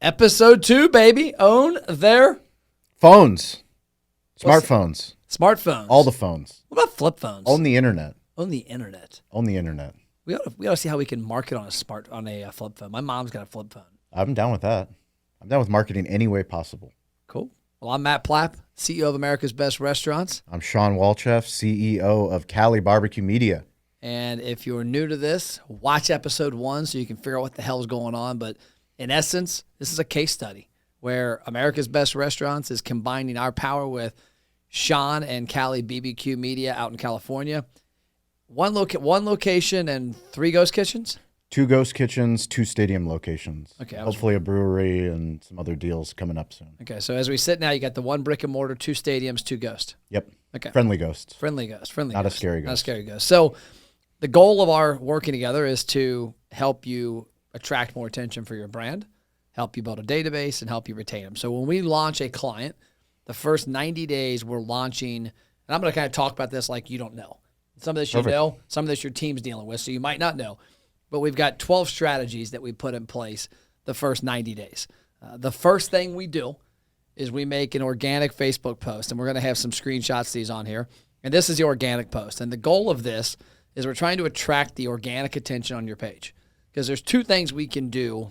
Episode 2, baby. Own their phones. Smartphones. Smartphones. All the phones. What about flip phones? Own the internet. Own the internet. Own the internet. We ought to see how we can market on a flip phone. My mom's got a flip phone. I'm down with that. I'm down with marketing any way possible. Cool. Well, I'm Matt Plapp, CEO of America's Best Restaurants. I'm Shawn, CEO of Cali Barbecue Media. And if you're new to this, watch episode 1 so you can figure out what the hell's going on. But in essence, this is a case study where America's Best Restaurants is combining our power with Shawn and Cali BBQ Media out in California. One location and 3 ghost kitchens? 2 ghost kitchens, 2 stadium locations. Okay. Hopefully a brewery and some other deals coming up soon. Okay, so as we sit now, you got the 1 brick and mortar, 2 stadiums, 2 ghosts. Yep. Okay. Friendly ghosts. Friendly ghost. Not a scary ghost. Not a scary ghost. So the goal of our working together is to help you attract more attention for your brand, help you build a database, and help you retain them. So when we launch a client, the first 90 days we're launching, and I'm going to kind of talk about this like you don't know. Some of this you know, some of this your team's dealing with, so you might not know. But we've got 12 strategies that we put in place the first 90 days. The first thing we do is we make an organic Facebook post, and we're going to have some screenshots of these on here. And this is the organic post. And the goal of this is we're trying to attract the organic attention on your page. Because there's 2 things we can do.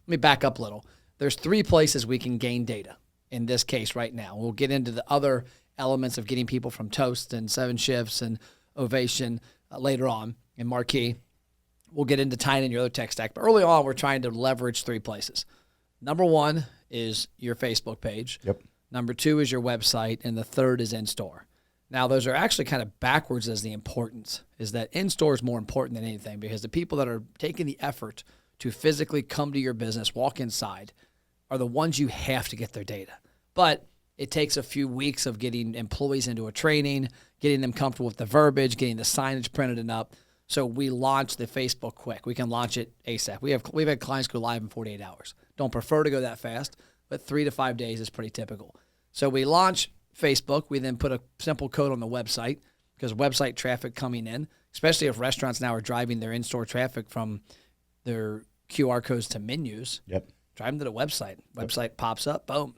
Let me back up a little. There's 3 places we can gain data in this case right now. We'll get into the other elements of getting people from Toast and 7 Shifts and Ovation later on in Marquee. We'll get into tying in your other tech stack. But early on, we're trying to leverage 3 places. Number 1 is your Facebook page. Yep. Number 2 is your website. And the third is in-store. Now, those are actually kind of backwards as the importance, is that in-store is more important than anything because the people that are taking the effort to physically come to your business, walk inside, are the ones you have to get their data. But it takes a few weeks of getting employees into a training, getting them comfortable with the verbiage, getting the signage printed and up. So we launch the Facebook quick. We can launch it ASAP. We've had clients go live in 48 hours. Don't prefer to go that fast, but 3 to 5 days is pretty typical. So we launch Facebook. We then put a simple code on the website because website traffic coming in, especially if restaurants now are driving their in-store traffic from their QR codes to menus. Yep. Drive them to the website. Website pops up. Boom.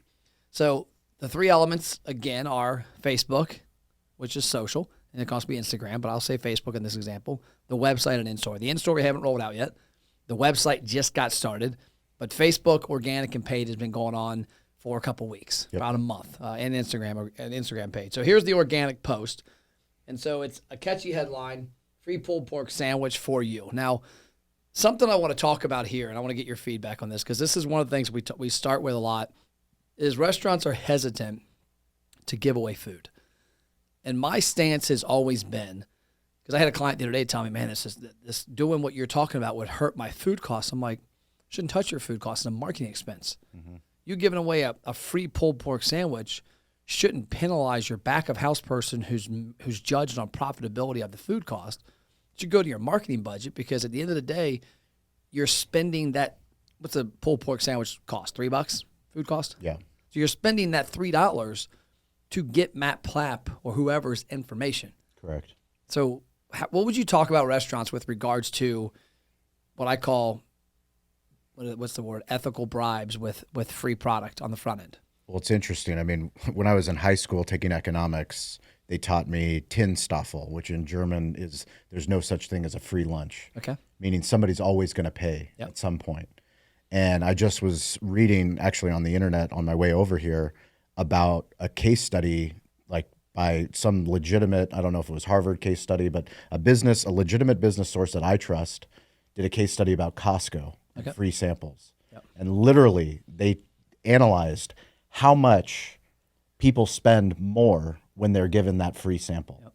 So the 3 elements, again, are Facebook, which is social, and it can also be Instagram, but I'll say Facebook in this example, the website and in-store. The in-store we haven't rolled out yet. The website just got started, but Facebook, organic and paid, has been going on for a couple weeks, about a month, and an Instagram page. So here's the organic post. And so it's a catchy headline, free pulled pork sandwich for you. Now, something I want to talk about here, and I want to get your feedback on this, because this is one of the things we start with a lot, is restaurants are hesitant to give away food. And my stance has always been, because I had a client the other day tell me, man, this doing what you're talking about would hurt my food costs. I'm like, shouldn't touch your food costs. It's a marketing expense. Mm-hmm. You giving away a free pulled pork sandwich shouldn't penalize your back of house person who's judged on profitability of the food cost. It should go to your marketing budget because at the end of the day, you're spending that. What's a pulled pork sandwich cost? $3 food cost? Yeah. So you're spending that $3 to get Matt Plapp or whoever's information. Correct. So what would you talk about restaurants with regards to what I call, what's the word, ethical bribes with free product on the front end? Well, it's interesting. I mean, when I was in high school taking economics, they taught me Tinstaffel, which in German is there's no such thing as a free lunch. Okay. Meaning somebody's always going to pay at some point. And I just was reading actually on the internet on my way over here about a case study like by some legitimate, I don't know if it was Harvard case study, but a legitimate business source that I trust did a case study about Costco. Okay. Free samples. Yep. And literally they analyzed how much people spend more when they're given that free sample. Yep.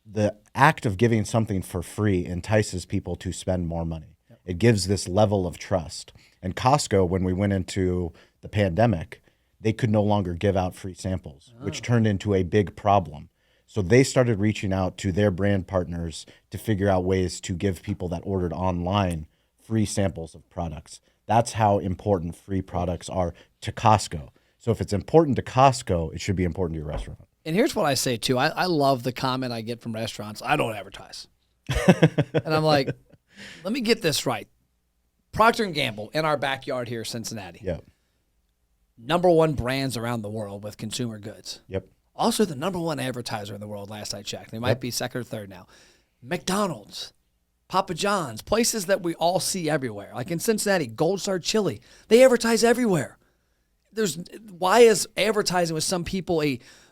The act of giving something for free entices people to spend more money. Yep. It gives this level of trust. And Costco, when we went into the pandemic, they could no longer give out free samples, which turned into a big problem. So they started reaching out to their brand partners to figure out ways to give people that ordered online free samples of products. That's how important free products are to Costco. So if it's important to Costco, it should be important to your restaurant. And here's what I say, too. I love the comment I get from restaurants, I don't advertise. And I'm like, let me get this right. Procter & Gamble in our backyard here in Cincinnati. Yep. #1 brands around the world with consumer goods. Yep. Also the #1 advertiser in the world last I checked. They might be second or third now. McDonald's, Papa John's, places that we all see everywhere. Like in Cincinnati, Gold Star Chili. They advertise everywhere. Why is advertising with some people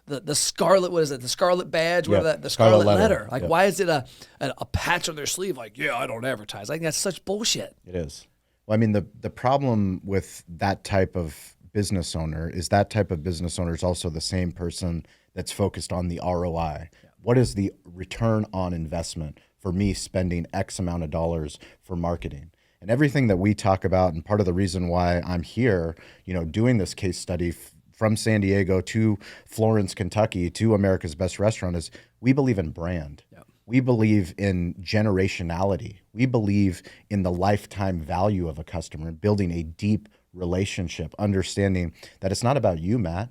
the scarlet, what is it, the scarlet badge, the scarlet letter? Like, why is it a patch on their sleeve like, yeah, I don't advertise? I think that's such bullshit. It is. Well, I mean, the problem with that type of business owner is also the same person that's focused on the ROI. Yeah. What is the return on investment for me spending X amount of dollars for marketing? And everything that we talk about, and part of the reason why I'm here, doing this case study from San Diego to Florence, Kentucky, to America's Best Restaurant, is we believe in brand. Yeah. We believe in generationality. We believe in the lifetime value of a customer, building a deep relationship, understanding that it's not about you, Matt.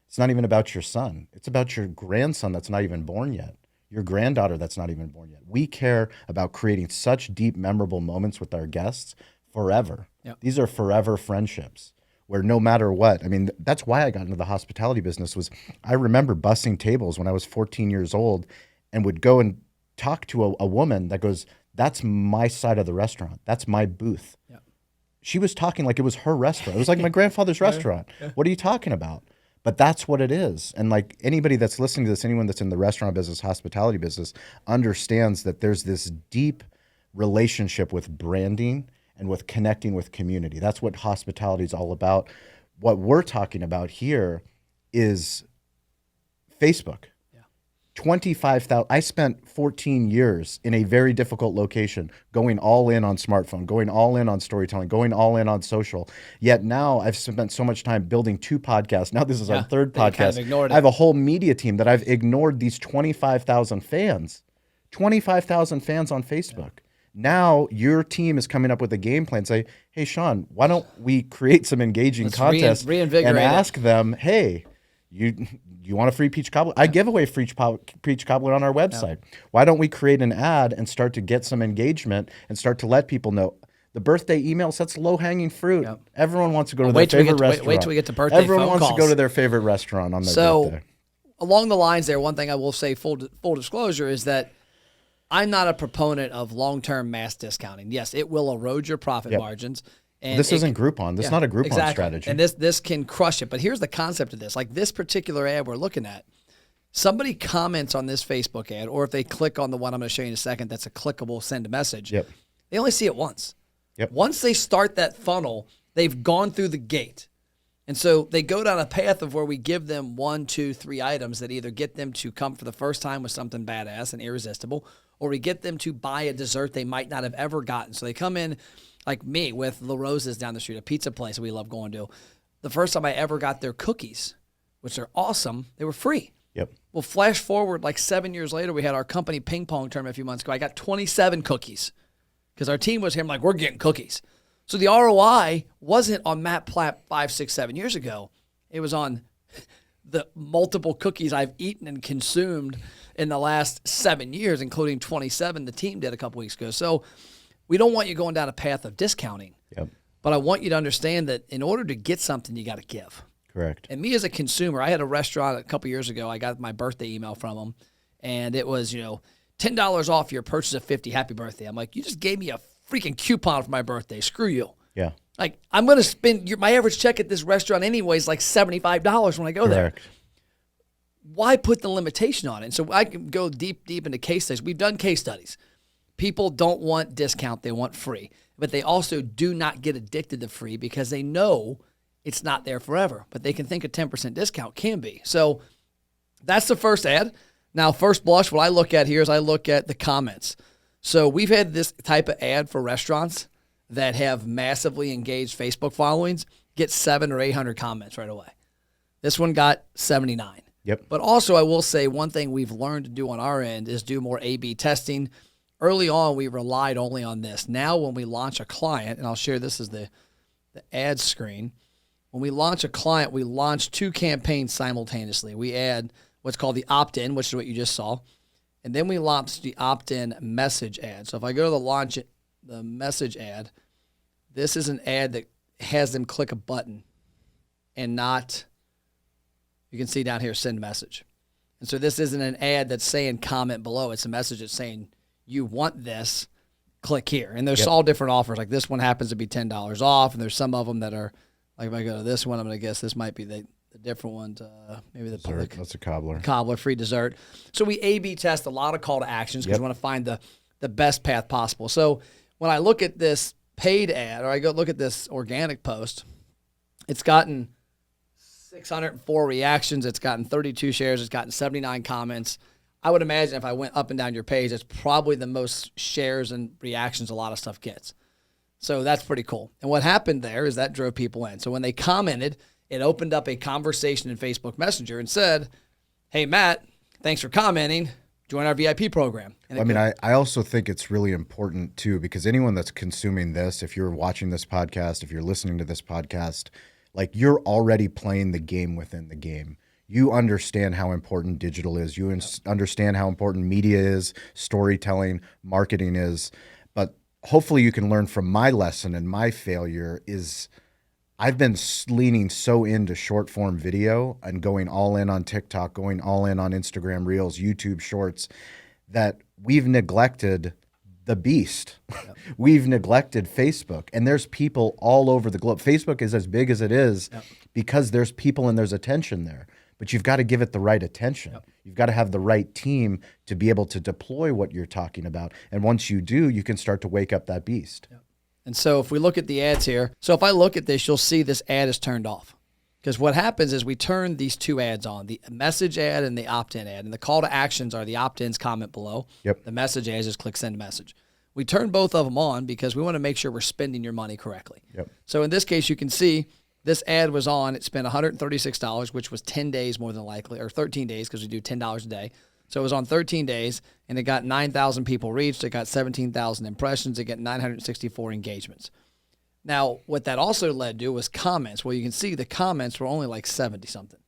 It's not even about your son. It's about your grandson that's not even born yet, your granddaughter that's not even born yet. We care about creating such deep, memorable moments with our guests forever. Yep. These are forever friendships where no matter what, I mean, that's why I got into the hospitality business. I remember bussing tables when I was 14 years old and would go and talk to a woman that goes, that's my side of the restaurant. That's my booth. Yep. She was talking like it was her restaurant. It was like my grandfather's restaurant. Yeah. What are you talking about? But that's what it is. And like anybody that's listening to this, anyone that's in the restaurant business, hospitality business, understands that there's this deep relationship with branding and with connecting with community. That's what hospitality is all about. What we're talking about here is Facebook. 25,000. I spent 14 years in a very difficult location, going all in on smartphone, going all in on storytelling, going all in on social. Yet now I've spent so much time building 2 podcasts. Now this is our 3rd podcast. Kind of I have a whole media team that I've ignored these 25,000 fans. 25,000 fans on Facebook. Yeah. Now your team is coming up with a game plan. Say, hey, Shawn, why don't we create some engaging contests and ask them, hey, you want a free peach cobbler? I give away free peach cobbler on our website. Yeah. Why don't we create an ad and start to get some engagement and start to let people know? The birthday emails, that's low-hanging fruit. Yep. Everyone wants to go to their favorite restaurant. Wait till we get to birthday Everyone phone wants calls. to go to their favorite restaurant on their birthday. Along the lines there, one thing I will say, full disclosure, is that I'm not a proponent of long-term mass discounting. Yes, it will erode your profit margins. And this isn't Groupon. This is not a Groupon strategy. And this can crush it. But here's the concept of this. Like this particular ad we're looking at, somebody comments on this Facebook ad, or if they click on the one I'm going to show you in a second, that's a clickable send a message. Yep. They only see it once. Yep. Once they start that funnel, they've gone through the gate. And so they go down a path of where we give them 1, 2, 3 items that either get them to come for the first time with something badass and irresistible, or we get them to buy a dessert they might not have ever gotten. So they come in like me with La Rosa's down the street, a pizza place we love going to. The first time I ever got their cookies, which are awesome, they were free. Yep. Well, flash forward like 7 years later, we had our company ping pong tournament a few months ago. I got 27 cookies because our team was here. I'm like, we're getting cookies. So the ROI wasn't on Matt Platt 5, 6, 7 years ago. It was on the multiple cookies I've eaten and consumed in the last 7 years, including 27 the team did a couple weeks ago. So we don't want you going down a path of discounting. Yep. But I want you to understand that in order to get something, you got to give. Correct. And me as a consumer, I had a restaurant a couple years ago. I got my birthday email from them, and it was, $10 off your purchase of 50. Happy birthday. I'm like, you just gave me a freaking coupon for my birthday. Screw you. Yeah. Like, I'm going to spend my average check at this restaurant anyway is like $75 when I go there. Why put the limitation on it? And so I can go deep into case studies. We've done case studies. People don't want discount. They want free. But they also do not get addicted to free because they know it's not there forever. But they can think a 10% discount can be. So that's the first ad. Now, first blush, what I look at here is I look at the comments. So we've had this type of ad for restaurants that have massively engaged Facebook followings get 700 or 800 comments right away. This one got 79. Yep. But also I will say one thing we've learned to do on our end is do more A/B testing. Early on, we relied only on this. Now when we launch a client, and I'll share this as the ad screen. When we launch a client, we launch 2 campaigns simultaneously. We add what's called the opt-in, which is what you just saw. And then we launch the opt-in message ad. So if I go to the message ad, this is an ad that has them click a button and not, you can see down here, send message. And so this isn't an ad that's saying comment below. It's a message that's saying, you want this, click here. And there's all different offers. Like this one happens to be $10 off. And there's some of them that are, like if I go to this one, I'm going to guess this might be the different one. Maybe the dessert. That's a cobbler. Cobbler, free dessert. So we A/B test a lot of call to actions because we want to find the best path possible. So when I look at this paid ad, or I go look at this organic post, it's gotten 604 reactions. It's gotten 32 shares. It's gotten 79 comments. I would imagine if I went up and down your page, it's probably the most shares and reactions a lot of stuff gets. So that's pretty cool. And what happened there is that drove people in. So when they commented, it opened up a conversation in Facebook Messenger and said, hey, Matt, thanks for commenting. Join our VIP program. I mean, I also think it's really important, too, because anyone that's consuming this, if you're watching this podcast, if you're listening to this podcast, like you're already playing the game within the game. You understand how important digital is. You understand how important media is, storytelling, marketing is. But hopefully you can learn from my lesson and my failure is I've been leaning so into short form video and going all in on TikTok, going all in on Instagram Reels, YouTube Shorts, that we've neglected the beast. Yep. We've neglected Facebook. And there's people all over the globe. Facebook is as big as it is because there's people and there's attention there. But you've got to give it the right attention. Yep. You've got to have the right team to be able to deploy what you're talking about. And once you do, you can start to wake up that beast. Yep. And so if we look at the ads here, so if I look at this, you'll see this ad is turned off. Because what happens is we turn these two ads on, the message ad and the opt-in ad. And the call to actions are the opt-ins, comment below. Yep. The message ads is click send message. We turn both of them on because we want to make sure we're spending your money correctly. Yep. So in this case, you can see this ad was on. It spent $136, which was 10 days more than likely, or 13 days because we do $10 a day. So it was on 13 days, and it got 9,000 people reached. It got 17,000 impressions. It got 964 engagements. Now, what that also led to was comments. Well, you can see the comments were only like 70-something.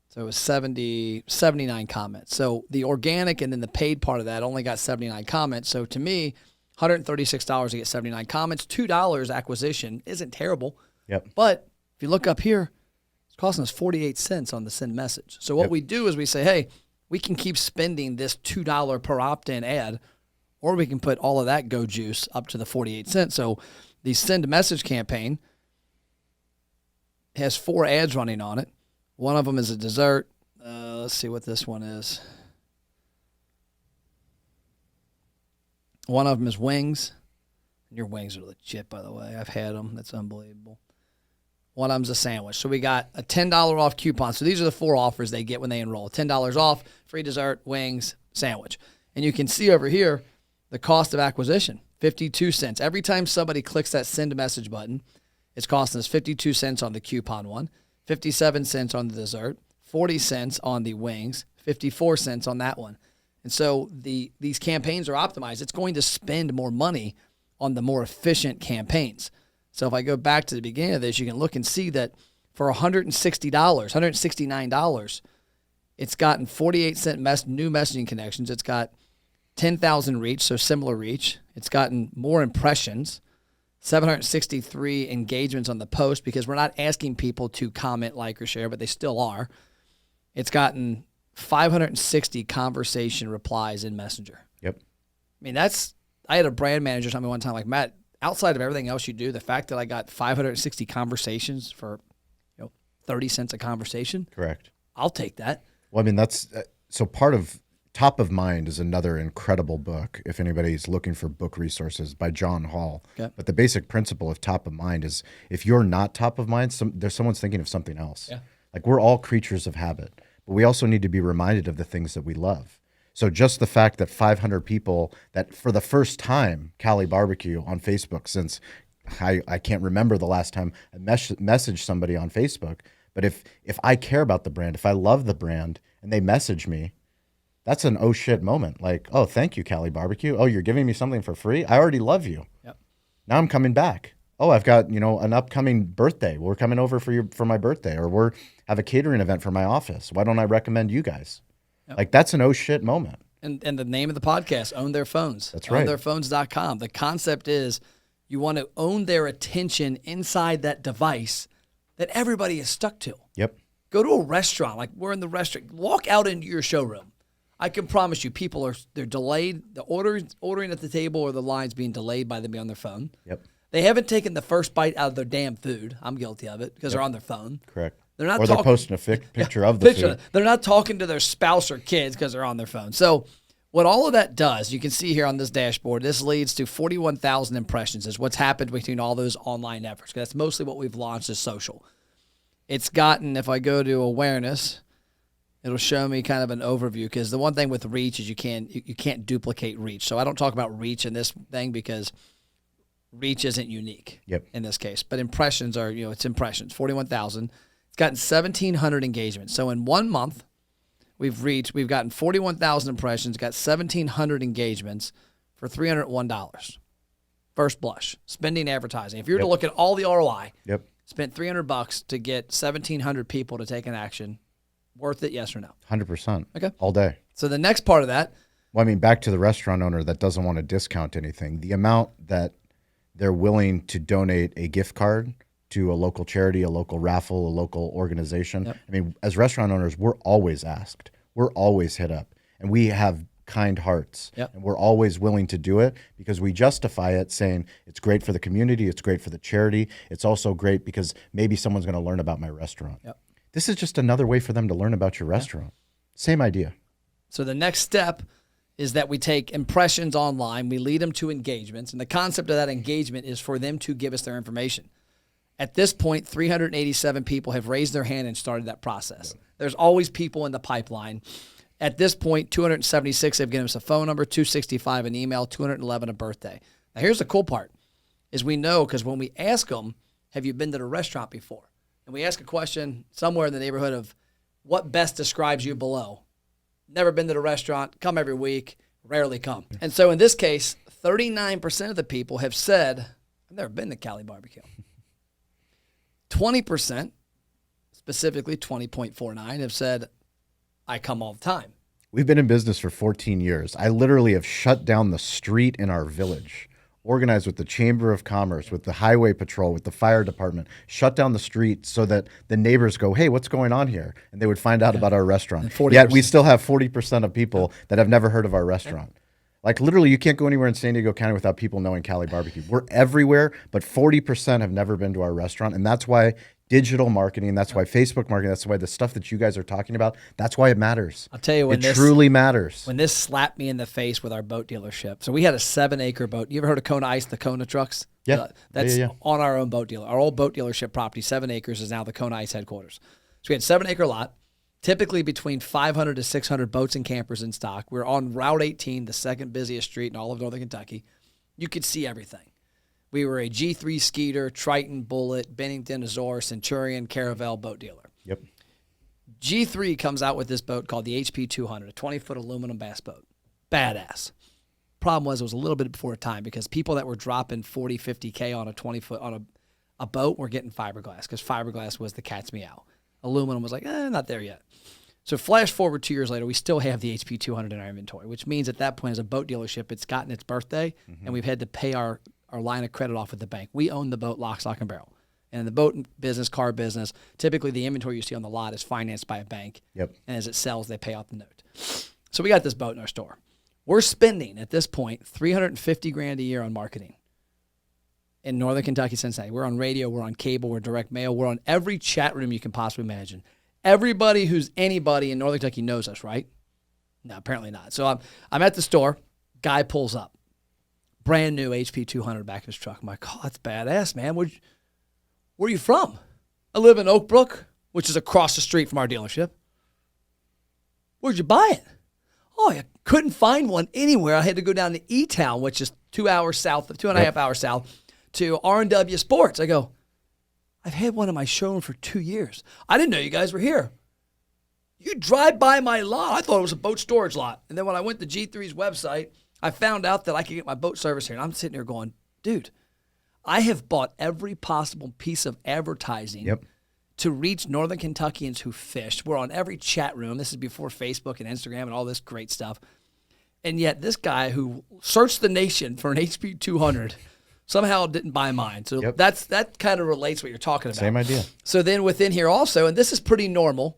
So it was 79 comments. So the organic and then the paid part of that only got 79 comments. So to me, $136 to get 79 comments, $2 acquisition isn't terrible. Yep. But if you look up here, it's costing us 48 cents on the send message. So what we do is we say, hey, we can keep spending this $2 per opt-in ad, or we can put all of that go juice up to the 48 cents. So the send message campaign has 4 ads running on it. One of them is a dessert. Let's see what this one is. One of them is wings. Your wings are legit, by the way. I've had them. That's unbelievable. One of them's a sandwich. So we got a $10 off coupon. So these are the 4 offers they get when they enroll. $10 off, free dessert, wings, sandwich. And you can see over here the cost of acquisition, 52 cents. Every time somebody clicks that send message button, it's costing us 52 cents on the coupon one, 57 cents on the dessert, 40 cents on the wings, 54 cents on that one. And so these campaigns are optimized. It's going to spend more money on the more efficient campaigns. So if I go back to the beginning of this, you can look and see that for $160, $169, it's gotten 48 cent new messaging connections. It's got 10,000 reach, so similar reach. It's gotten more impressions, 763 engagements on the post because we're not asking people to comment, like, or share, but they still are. It's gotten 560 conversation replies in Messenger. Yep. I mean, I had a brand manager tell me one time, like, Matt, outside of everything else you do, the fact that I got 560 conversations for 30 cents a conversation. Correct. I'll take that. Well, I mean, that's so part of Top of Mind is another incredible book if anybody's looking for book resources by John Hall. Okay. But the basic principle of Top of Mind is if you're not top of mind, someone's thinking of something else. Yeah. Like we're all creatures of habit, but we also need to be reminded of the things that we love. So just the fact that 500 people that for the first time, Cali Barbecue on Facebook, since I can't remember the last time I messaged somebody on Facebook, but if I care about the brand, if I love the brand and they message me, that's an oh shit moment. Like, oh, thank you, Cali Barbecue. Oh, you're giving me something for free? I already love you. Yep. Now I'm coming back. Oh, I've got, an upcoming birthday. We're coming over for my birthday, or have a catering event for my office. Why don't I recommend you guys? Yep. Like that's an oh shit moment. And the name of the podcast, Own Their Phones. That's right. OwnTheirPhones.com. The concept is You want to own their attention inside that device that everybody is stuck to. Yep. Go to a restaurant, like we're in the restaurant. Walk out into your showroom. I can promise you, people they're delayed. The ordering at the table or the lines being delayed by them being on their phone. Yep. They haven't taken the first bite out of their damn food. I'm guilty of it because they're on their phone. Correct. They're not. Or they're posting a picture of the food. They're not talking to their spouse or kids because they're on their phone. So what all of that does, you can see here on this dashboard, this leads to 41,000 impressions is what's happened between all those online efforts. That's mostly what we've launched as social. It's gotten, if I go to awareness, it'll show me kind of an overview because the one thing with reach is you can't duplicate reach. So I don't talk about reach in this thing because reach isn't unique in this case. But impressions are, it's impressions, 41,000. It's gotten 1,700 engagements. So in 1 month, we've gotten 41,000 impressions, got 1,700 engagements for $301. First blush, spending advertising. If you were to look at all the ROI, spent $300 to get 1,700 people to take an action. Worth it, yes or no? 100%. Okay. All day. So the next part of that. Well, I mean, back to the restaurant owner that doesn't want to discount anything. The amount that they're willing to donate a gift card to a local charity, a local raffle, a local organization. I mean, as restaurant owners, we're always asked. We're always hit up. And we have kind hearts. And we're always willing to do it because we justify it saying it's great for the community, it's great for the charity. It's also great because maybe someone's going to learn about my restaurant. This is just another way for them to learn about your restaurant. Same idea. So the next step is that we take impressions online, we lead them to engagements, and the concept of that engagement is for them to give us their information. At this point, 387 people have raised their hand and started that process. There's always people in the pipeline. At this point, 276 have given us a phone number, 265 an email, 211 a birthday. Now, here's the cool part, is we know because when we ask them, have you been to the restaurant before? And we ask a question somewhere in the neighborhood of what best describes you below. Never been to the restaurant, come every week, rarely come. And so in this case, 39% of the people have said, I've never been to Cali Barbecue. 20%, specifically 20.49, have said, I come all the time. We've been in business for 14 years. I literally have shut down the street in our village, organized with the Chamber of Commerce, with the Highway Patrol, with the fire department, shut down the street so that the neighbors go, hey, what's going on here? And they would find out about our restaurant. Yet we still have 40% of people that have never heard of our restaurant. Like literally, you can't go anywhere in San Diego County without people knowing Cali Barbecue. We're everywhere, but 40% have never been to our restaurant. And that's why digital marketing, that's why Facebook marketing, that's why the stuff that you guys are talking about, that's why it matters. I'll tell you when it truly matters. When this slapped me in the face with our boat dealership. So we had a 7-acre boat. You ever heard of Kona Ice, the Kona trucks? Yeah. That's on our own boat dealer. Our old boat dealership property, 7 acres, is now the Kona Ice headquarters. So we had a 7-acre lot, typically between 500 to 600 boats and campers in stock. We're on Route 18, the second busiest street in all of Northern Kentucky. You could see everything. We were a G3 Skeeter, Triton, Bullet, Bennington, Azor, Centurion, Caravel boat dealer. Yep. G3 comes out with this boat called the HP 200, a 20-foot aluminum bass boat. Badass. Problem was it was a little bit before time because people that were dropping 40, 50K on a 20-foot on a boat were getting fiberglass because fiberglass was the cat's meow. Aluminum was like, not there yet. So flash forward 2 years later, we still have the HP 200 in our inventory, which means at that point as a boat dealership, it's gotten its birthday, and we've had to pay our line of credit off with the bank. We own the boat lock, stock, and barrel. And in the boat business, car business, typically the inventory you see on the lot is financed by a bank. Yep. And as it sells, they pay off the note. So we got this boat in our store. We're spending, at this point, $350,000 a year on marketing in Northern Kentucky, Cincinnati. We're on radio, we're on cable, we're direct mail, we're on every chat room you can possibly imagine. Everybody who's anybody in Northern Kentucky knows us, right? No, apparently not. So I'm at the store. Guy pulls up. Brand new HP 200 back of his truck. I'm like, oh, that's badass, man. Where are you from? I live in Oak Brook, which is across the street from our dealership. Where'd you buy it? Oh, I couldn't find one anywhere. I had to go down to E-Town, which is 2 hours south, 2.5 hours south, to R&W Sports. I go, I've had one in my showroom for 2 years. I didn't know you guys were here. You drive by my lot. I thought it was a boat storage lot. And then when I went to G3's website, I found out that I could get my boat service here. And I'm sitting here going, dude, I have bought every possible piece of advertising to reach Northern Kentuckians who fish. We're on every chat room. This is before Facebook and Instagram and all this great stuff. And yet this guy who searched the nation for an HP 200 somehow didn't buy mine. So that kind of relates what you're talking about. Same idea. So then within here also, and this is pretty normal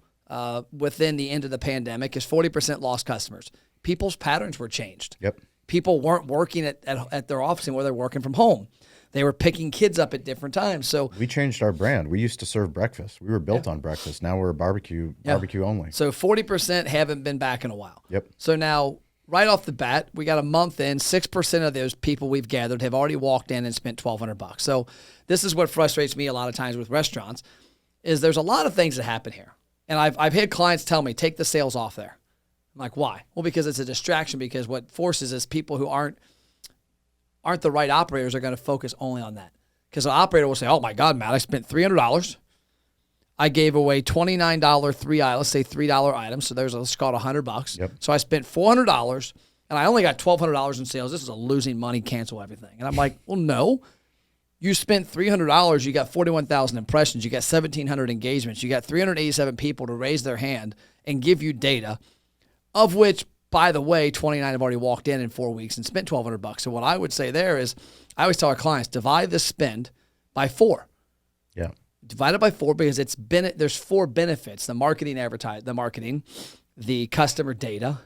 within the end of the pandemic, is 40% lost customers. People's patterns were changed. Yep. People weren't working at their office anymore. They're working from home. They were picking kids up at different times. So we changed our brand. We used to serve breakfast. We were built on breakfast. Now we're barbecue only. So 40% haven't been back in a while. Yep. So now right off the bat, we got a month in, 6% of those people we've gathered have already walked in and spent $1,200. So this is what frustrates me a lot of times with restaurants is there's a lot of things that happen here. And I've had clients tell me, take the sales off there. I'm like, why? Well, because it's a distraction, because what forces is people who aren't the right operators are going to focus only on that. Because the operator will say, oh my God, Matt, I spent $300. I gave away $29 let's say $3 items. So let's call it $100. Yep. So I spent $400 and I only got $1,200 in sales. This is a losing money, cancel everything. And I'm like, well, no. You spent $300. You got 41,000 impressions. You got 1,700 engagements. You got 387 people to raise their hand and give you data, of which, by the way, 29 have already walked in 4 weeks and spent $1,200. So what I would say there is, I always tell our clients, divide this spend by 4. Yeah. Divide it by 4 because there's 4 benefits: the marketing, the customer data,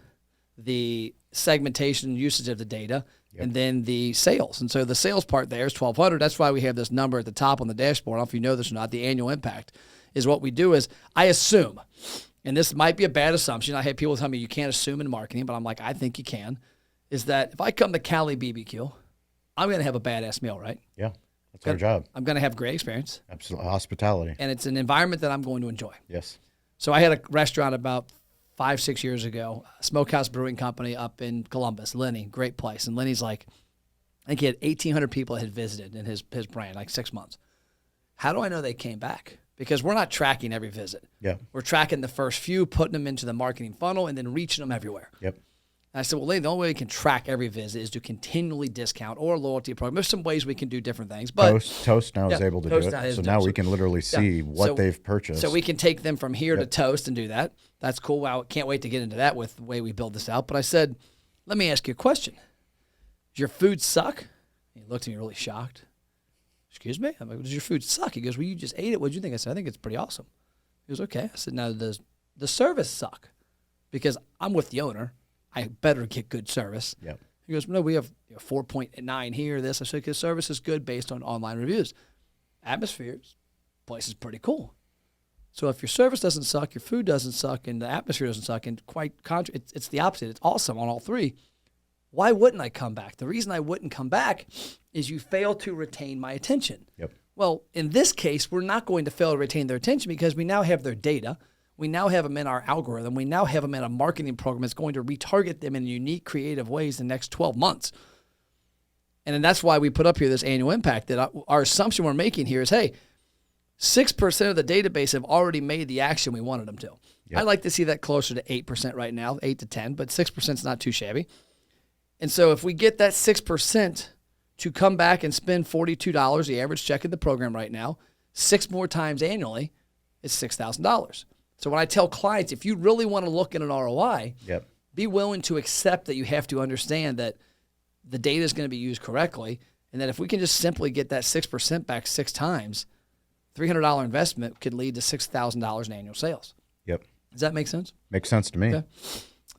the segmentation and usage of the data, and then the sales. And so the sales part there is $1,200. That's why we have this number at the top on the dashboard. I don't know if you know this or not. The annual impact is what we do is I assume, and this might be a bad assumption. I had people tell me you can't assume in marketing, but I'm like, I think you can, is that if I come to Cali BBQ, I'm going to have a badass meal, right? Yeah, that's our job. I'm going to have a great experience. Absolutely. Hospitality. And it's an environment that I'm going to enjoy. Yes. So I had a restaurant about 5-6 years ago, a Smokehouse Brewing Company up in Columbus, Lenny, great place. And Lenny's like, I think he had 1,800 people that had visited in his brand, like 6 months. How do I know they came back? Because we're not tracking every visit. Yeah. We're tracking the first few, putting them into the marketing funnel, and then reaching them everywhere. Yep. And I said, well, Lenny, the only way we can track every visit is to continually discount or a loyalty program. There's some ways we can do different things. But Toast now is able to do it. So now we can literally see what they've purchased. So we can take them from here to Toast and do that. That's cool. Wow, can't wait to get into that with the way we build this out. But I said, let me ask you a question. Does your food suck? He looked at me really shocked. Excuse me? I'm like, does your food suck? He goes, well, you just ate it. What'd you think? I said, I think it's pretty awesome. He goes, okay. I said, now does the service suck? Because I'm with the owner. I better get good service. Yep. He goes, no, we have 4.9 here, this. I said, because service is good based on online reviews. Atmospheres, place is pretty cool. So if your service doesn't suck, your food doesn't suck, and the atmosphere doesn't suck, and quite contrary, it's the opposite. It's awesome on all 3. Why wouldn't I come back? The reason I wouldn't come back is you fail to retain my attention. Yep. Well, in this case, we're not going to fail to retain their attention because we now have their data. We now have them in our algorithm. We now have them in a marketing program that's going to retarget them in unique, creative ways the next 12 months. And then that's why we put up here this annual impact, that our assumption we're making here is, hey, 6% of the database have already made the action we wanted them to. Yep. I'd like to see that closer to 8% right now, 8 to 10, but 6% is not too shabby. And so if we get that 6% to come back and spend $42, the average check in the program right now, 6 more times annually, it's $6,000. So when I tell clients, if you really want to look at an ROI, be willing to accept that you have to understand that the data is going to be used correctly, and that if we can just simply get that 6% back 6 times, $300 investment could lead to $6,000 in annual sales. Yep. Does that make sense? Makes sense to me. Okay.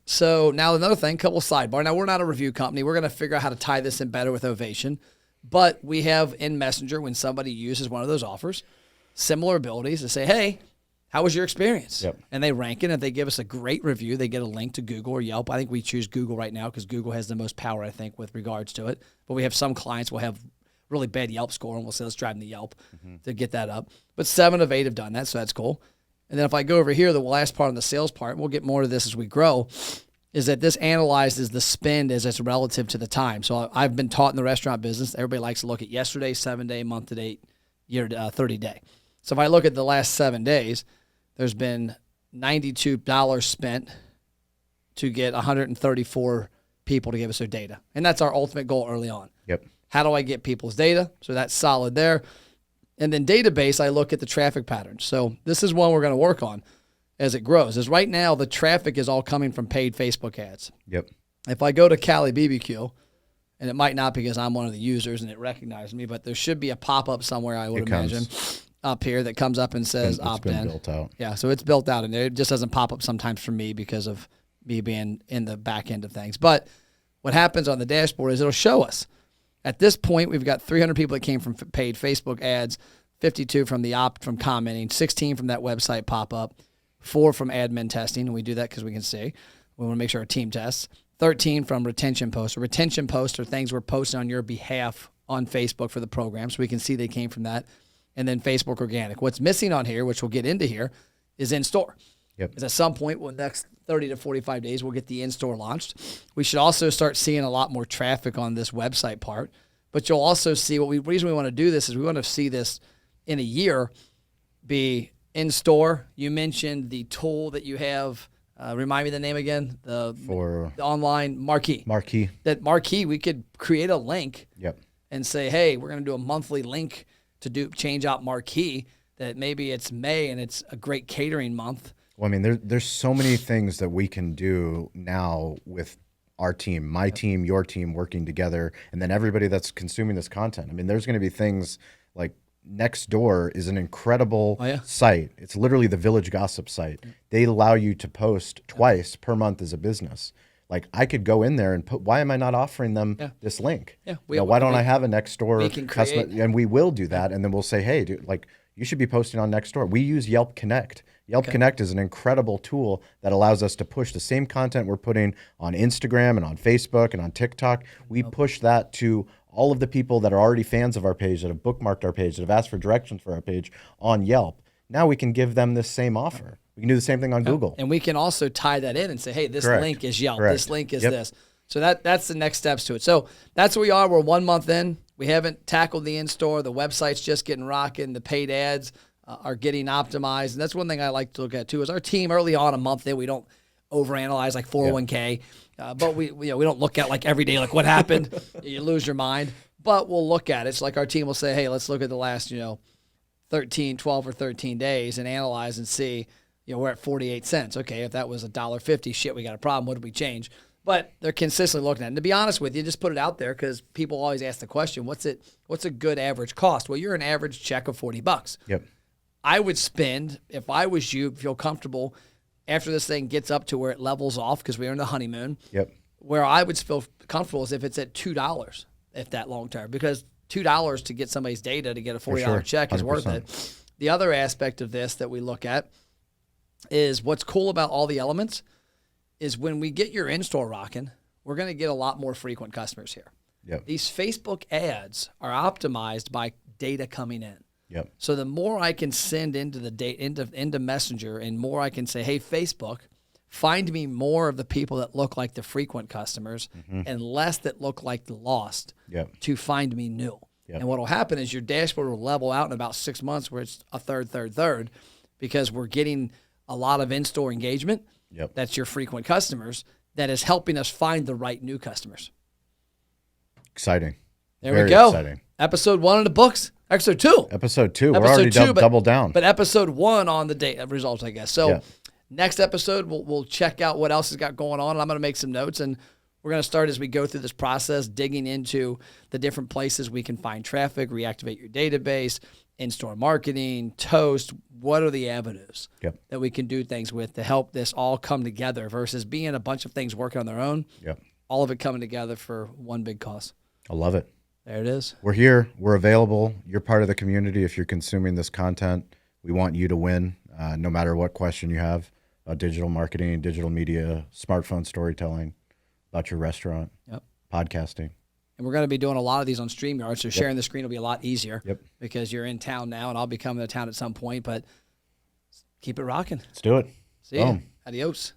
So now another thing, couple sidebar. Now we're not a review company. We're going to figure out how to tie this in better with Ovation. But we have in Messenger, when somebody uses one of those offers, similar abilities to say, hey, how was your experience? Yep. And they rank it. If they give us a great review, they get a link to Google or Yelp. I think we choose Google right now because Google has the most power, I think, with regards to it. But we have some clients will have really bad Yelp score, and we'll say, let's drive them to Yelp to get that up. But 7 of 8 have done that, so that's cool. And then if I go over here, the last part on the sales part, we'll get more to this as we grow, is that this analyzes the spend as it's relative to the time. So I've been taught in the restaurant business, everybody likes to look at yesterday, 7-day, month-to-date, year 30-day. So if I look at the last 7 days, there's been $92 spent to get 134 people to give us their data. And that's our ultimate goal early on. Yep. How do I get people's data? So that's solid there. And then database, I look at the traffic patterns. So this is one we're going to work on as it grows. As right now, the traffic is all coming from paid Facebook ads. Yep. If I go to Cali BBQ and it might not because I'm one of the users and it recognizes me, but there should be a pop-up somewhere, I would imagine, up here that comes up and says opt in. It's been built out. Yeah, so it's built out, and it just doesn't pop up sometimes for me because of me being in the back end of things. But what happens on the dashboard is it'll show us. At this point, we've got 300 people that came from paid Facebook ads, 52 from from commenting, 16 from that website pop-up, 4 from admin testing, and we do that because we can see. We want to make sure our team tests. 13 from retention posts. Retention posts are things we're posting on your behalf on Facebook for the program, so we can see they came from that. And then Facebook organic. What's missing on here, which we'll get into here, is in-store. Yep. Because at some point, the next 30 to 45 days, we'll get the in-store launched. We should also start seeing a lot more traffic on this website part. But you'll also see reason we want to do this is we want to see this in a year be in-store. You mentioned the tool that you have. Remind me the name again. The online marquee. That marquee, we could create a link. Yep. And say, hey, we're going to do a monthly link to change out marquee, that maybe it's May and it's a great catering month. Well, I mean, there's so many things that we can do now with our team, my team, your team working together, and then everybody that's consuming this content. I mean, there's going to be things like Nextdoor is an incredible site. It's literally the village gossip site. They allow you to post twice per month as a business. Like, I could go in there and put, why am I not offering them this link? Yeah. Why don't I have a Nextdoor customer? And we will do that. And then we'll say, hey, dude, like, you should be posting on Nextdoor. We use Yelp Connect. Yelp Connect is an incredible tool that allows us to push the same content we're putting on Instagram and on Facebook and on TikTok. We push that to all of the people that are already fans of our page, that have bookmarked our page, that have asked for directions for our page on Yelp. Now we can give them this same offer. We can do the same thing on Google. And we can also tie that in and say, hey, this link is Yelp. This link is this. So that's the next steps to it. So that's where we are. We're 1 month in. We haven't tackled the in-store. The website's just getting rocking. The paid ads are getting optimized. And that's one thing I like to look at, too, is our team early on a month in, we don't overanalyze like 401k. But we don't look at like every day, like what happened. You lose your mind. But we'll look at it. It's like our team will say, hey, let's look at the last, 12 or 13 days and analyze and see, we're at 48 cents. Okay, if that was $1.50, shit, we got a problem. What did we change? But they're consistently looking at it. And to be honest with you, just put it out there because people always ask the question, what's a good average cost? Well, you're an average check of $40. Yep. I would spend, if I was you, feel comfortable after this thing gets up to where it levels off because we're in the honeymoon. Yep. Where I would feel comfortable is if it's at $2, if that long term, because $2 to get somebody's data to get a $40 check is 100%. Worth it. The other aspect of this that we look at is what's cool about all the elements is when we get your in-store rocking, we're going to get a lot more frequent customers here. Yep. These Facebook ads are optimized by data coming in. Yep. So the more I can send into the into Messenger and more I can say, hey, Facebook, find me more of the people that look like the frequent customers and less that look like the lost to find me new. Yep. And what will happen is your dashboard will level out in about 6 months where it's a third, because we're getting a lot of in-store engagement. Yep. That's your frequent customers that is helping us find the right new Exciting. There we go. Exciting. Episode 1 in the books. Episode 2. Episode 2. We're already double down. But episode 1 on the data results, I guess. So next episode, we'll check out what else has got going on. And I'm going to make some notes. And we're going to start as we go through this process, digging into the different places we can find traffic, reactivate your database, in-store marketing, Toast. What are the avenues that we can do things with to help this all come together versus being a bunch of things working on their own? Yep. All of it coming together for one big cause. I love it. There it is. We're here. We're available. You're part of the community if you're consuming this content. We want you to win, no matter what question you have about digital marketing, digital media, smartphone storytelling, about your restaurant, podcasting. And we're going to be doing a lot of these on StreamYard, so sharing the screen will be a lot easier because you're in town now, and I'll be coming to town at some point, but keep it rocking. Let's do it. See you. Adios.